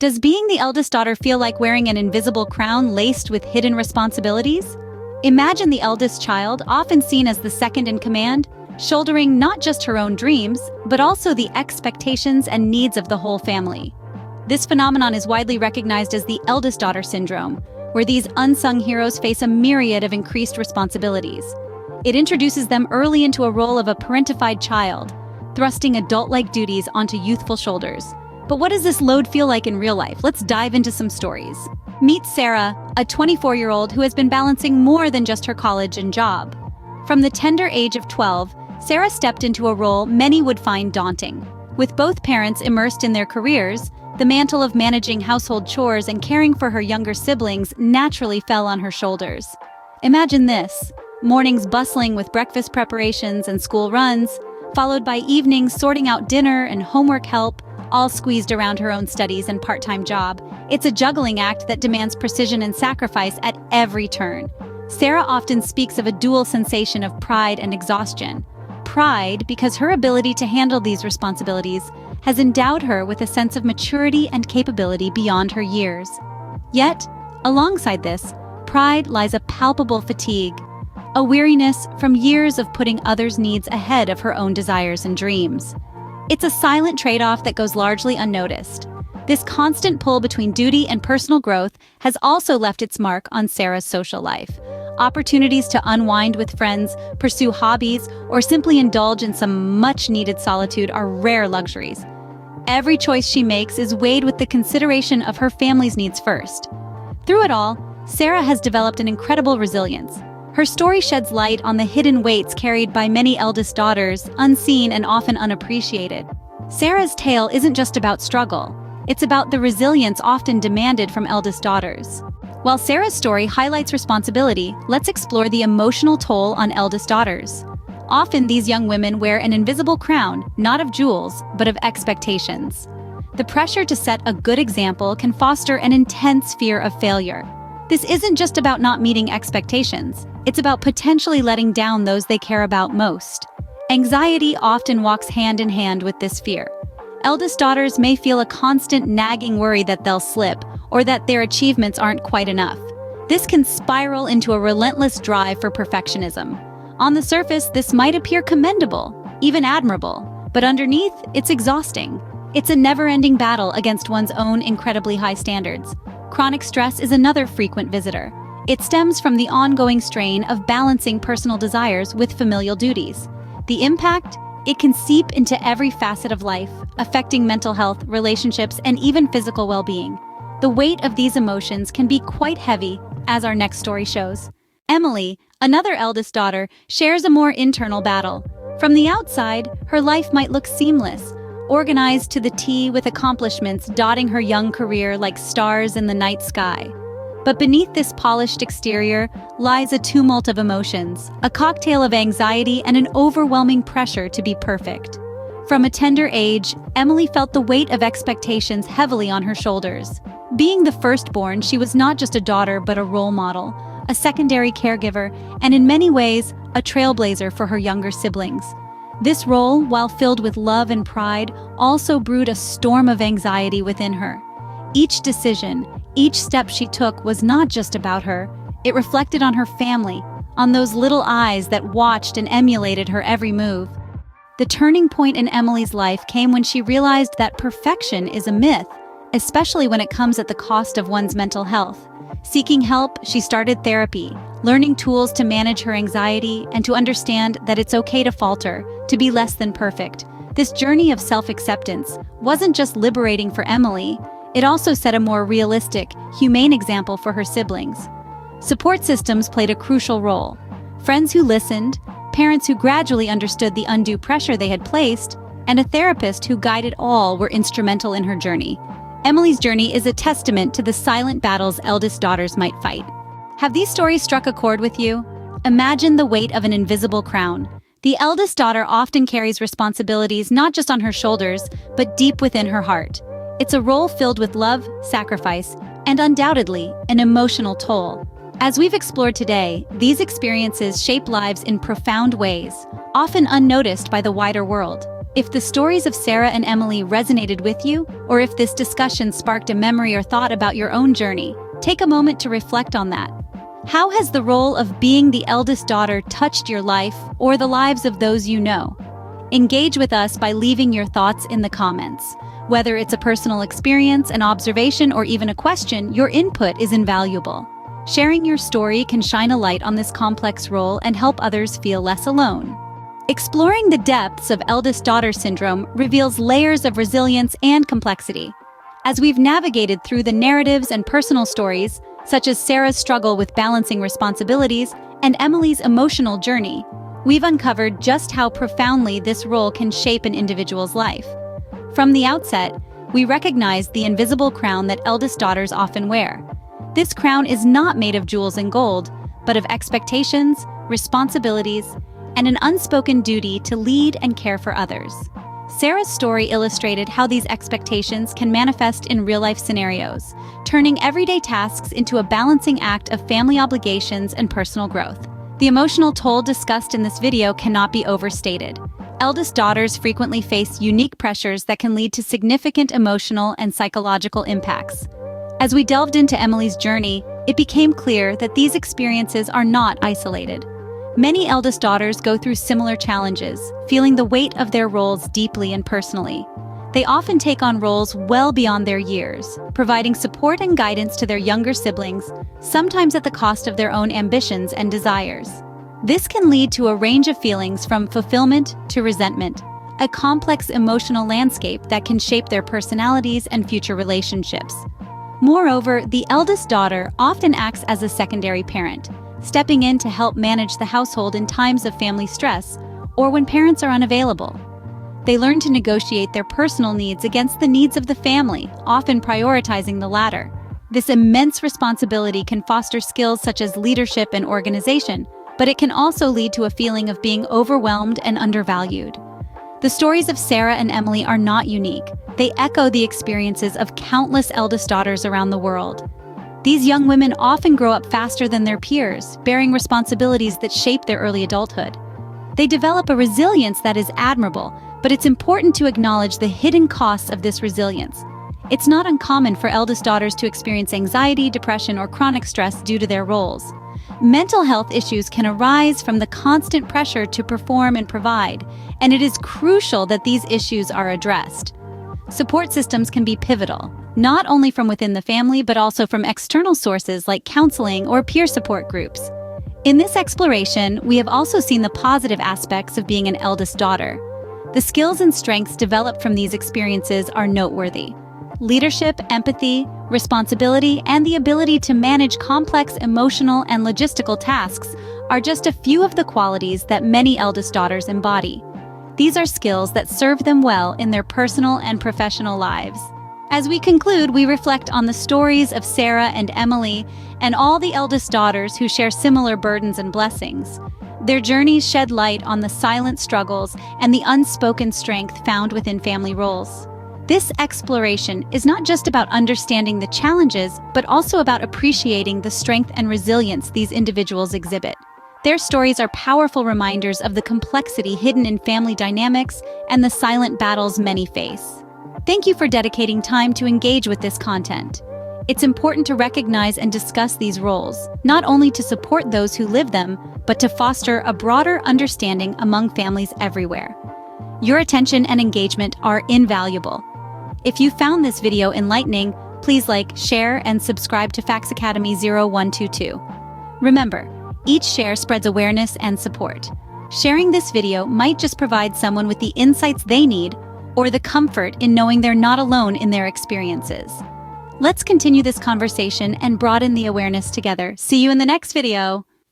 Does being the eldest daughter feel like wearing an invisible crown laced with hidden responsibilities? Imagine the eldest child, often seen as the second in command, shouldering not just her own dreams, but also the expectations and needs of the whole family. This phenomenon is widely recognized as the eldest daughter syndrome, where these unsung heroes face a myriad of increased responsibilities. It introduces them early into a role of a parentified child, thrusting adult-like duties onto youthful shoulders. But what does this load feel like in real life? Let's dive into some stories. Meet Sarah, a 24-year-old who has been balancing more than just her college and job. From the tender age of 12, Sarah stepped into a role many would find daunting. With both parents immersed in their careers, the mantle of managing household chores and caring for her younger siblings naturally fell on her shoulders. Imagine this: mornings bustling with breakfast preparations and school runs, followed by evenings sorting out dinner and homework help, all squeezed around her own studies and part-time job. It's a juggling act that demands precision and sacrifice at every turn. Sarah often speaks of a dual sensation of pride and exhaustion. Pride because her ability to handle these responsibilities has endowed her with a sense of maturity and capability beyond her years. Yet, alongside this, pride lies a palpable fatigue, a weariness from years of putting others' needs ahead of her own desires and dreams. It's a silent trade-off that goes largely unnoticed. This constant pull between duty and personal growth has also left its mark on Sarah's social life. Opportunities to unwind with friends, pursue hobbies, or simply indulge in some much-needed solitude are rare luxuries. Every choice she makes is weighed with the consideration of her family's needs first. Through it all, Sarah has developed an incredible resilience. Her story sheds light on the hidden weights carried by many eldest daughters, unseen and often unappreciated. Sarah's tale isn't just about struggle. It's about the resilience often demanded from eldest daughters. While Sarah's story highlights responsibility, let's explore the emotional toll on eldest daughters. Often these young women wear an invisible crown, not of jewels, but of expectations. The pressure to set a good example can foster an intense fear of failure. This isn't just about not meeting expectations. It's about potentially letting down those they care about most. Anxiety often walks hand in hand with this fear. Eldest daughters may feel a constant nagging worry that they'll slip, or that their achievements aren't quite enough. This can spiral into a relentless drive for perfectionism. On the surface, this might appear commendable, even admirable, but underneath, it's exhausting. It's a never-ending battle against one's own incredibly high standards. Chronic stress is another frequent visitor. It stems from the ongoing strain of balancing personal desires with familial duties. The impact? It can seep into every facet of life, affecting mental health, relationships, and even physical well-being. The weight of these emotions can be quite heavy, as our next story shows. Emily, another eldest daughter, shares a more internal battle. From the outside, her life might look seamless, organized to the T with accomplishments dotting her young career like stars in the night sky. But beneath this polished exterior lies a tumult of emotions, a cocktail of anxiety and an overwhelming pressure to be perfect. From a tender age, Emily felt the weight of expectations heavily on her shoulders. Being the firstborn, she was not just a daughter but a role model, a secondary caregiver, and in many ways, a trailblazer for her younger siblings. This role, while filled with love and pride, also brewed a storm of anxiety within her. Each decision, each step she took was not just about her. It reflected on her family, on those little eyes that watched and emulated her every move. The turning point in Emily's life came when she realized that perfection is a myth, especially when it comes at the cost of one's mental health. Seeking help, she started therapy, learning tools to manage her anxiety and to understand that it's okay to falter, to be less than perfect. This journey of self-acceptance wasn't just liberating for Emily, it also set a more realistic, humane example for her siblings. Support systems played a crucial role. Friends who listened, parents who gradually understood the undue pressure they had placed, and a therapist who guided all were instrumental in her journey. Emily's journey is a testament to the silent battles eldest daughters might fight. Have these stories struck a chord with you? Imagine the weight of an invisible crown. The eldest daughter often carries responsibilities not just on her shoulders, but deep within her heart. It's a role filled with love, sacrifice, and undoubtedly, an emotional toll. As we've explored today, these experiences shape lives in profound ways, often unnoticed by the wider world. If the stories of Sarah and Emily resonated with you, or if this discussion sparked a memory or thought about your own journey, take a moment to reflect on that. How has the role of being the eldest daughter touched your life or the lives of those you know? Engage with us by leaving your thoughts in the comments. Whether it's a personal experience, an observation, or even a question, your input is invaluable. Sharing your story can shine a light on this complex role and help others feel less alone. Exploring the depths of eldest daughter syndrome reveals layers of resilience and complexity. As we've navigated through the narratives and personal stories, such as Sarah's struggle with balancing responsibilities and Emily's emotional journey, we've uncovered just how profoundly this role can shape an individual's life. From the outset, we recognize the invisible crown that eldest daughters often wear. This crown is not made of jewels and gold, but of expectations, responsibilities, and an unspoken duty to lead and care for others. Sarah's story illustrated how these expectations can manifest in real-life scenarios, turning everyday tasks into a balancing act of family obligations and personal growth. The emotional toll discussed in this video cannot be overstated. Eldest daughters frequently face unique pressures that can lead to significant emotional and psychological impacts. As we delved into Emily's journey, it became clear that these experiences are not isolated. Many eldest daughters go through similar challenges, feeling the weight of their roles deeply and personally. They often take on roles well beyond their years, providing support and guidance to their younger siblings, sometimes at the cost of their own ambitions and desires. This can lead to a range of feelings from fulfillment to resentment, a complex emotional landscape that can shape their personalities and future relationships. Moreover, the eldest daughter often acts as a secondary parent, stepping in to help manage the household in times of family stress or when parents are unavailable. They learn to negotiate their personal needs against the needs of the family, often prioritizing the latter. This immense responsibility can foster skills such as leadership and organization, but it can also lead to a feeling of being overwhelmed and undervalued. The stories of Sarah and Emily are not unique. They echo the experiences of countless eldest daughters around the world. These young women often grow up faster than their peers, bearing responsibilities that shape their early adulthood. They develop a resilience that is admirable, but it's important to acknowledge the hidden costs of this resilience. It's not uncommon for eldest daughters to experience anxiety, depression, or chronic stress due to their roles. Mental health issues can arise from the constant pressure to perform and provide, and it is crucial that these issues are addressed. Support systems can be pivotal, not only from within the family but also from external sources like counseling or peer support groups. In this exploration, we have also seen the positive aspects of being an eldest daughter. The skills and strengths developed from these experiences are noteworthy. Leadership, empathy, responsibility, and the ability to manage complex emotional and logistical tasks are just a few of the qualities that many eldest daughters embody. These are skills that serve them well in their personal and professional lives. As we conclude, we reflect on the stories of Sarah and Emily and all the eldest daughters who share similar burdens and blessings. Their journeys shed light on the silent struggles and the unspoken strength found within family roles. This exploration is not just about understanding the challenges, but also about appreciating the strength and resilience these individuals exhibit. Their stories are powerful reminders of the complexity hidden in family dynamics and the silent battles many face. Thank you for dedicating time to engage with this content. It's important to recognize and discuss these roles, not only to support those who live them, but to foster a broader understanding among families everywhere. Your attention and engagement are invaluable. If you found this video enlightening, please like, share, and subscribe to Facts Academy 0122. Remember, each share spreads awareness and support. Sharing this video might just provide someone with the insights they need or the comfort in knowing they're not alone in their experiences. Let's continue this conversation and broaden the awareness together. See you in the next video.